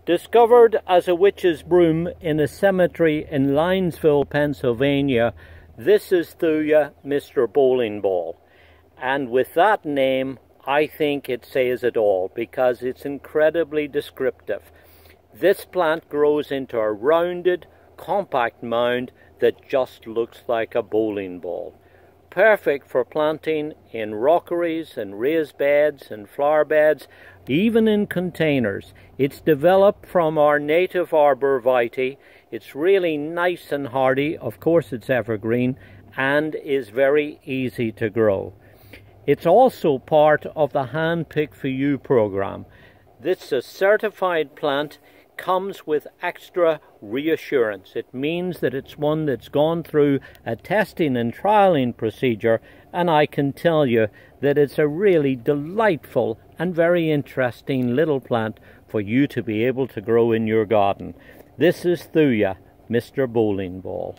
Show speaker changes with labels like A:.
A: Discovered as a witch's broom in a cemetery in Linesville, Pennsylvania, this is Thuja, Mr. Bowling Ball. And with that name, I think it says it all because it's incredibly descriptive. This plant grows into a rounded, compact mound that just looks like a bowling ball. Perfect for planting in rockeries and raised beds and flower beds, even in containers. It's developed from our native Arborvitae. It's really nice and hardy. Of course it's evergreen and is very easy to grow. It's also part of the Hand Pick For You program. This is a certified plant, comes with extra reassurance. It means that it's one that's gone through a testing and trialing procedure, and I can tell you that it's a really delightful and very interesting little plant for you to be able to grow in your garden. This is Thuja, Mr. Bowling Ball.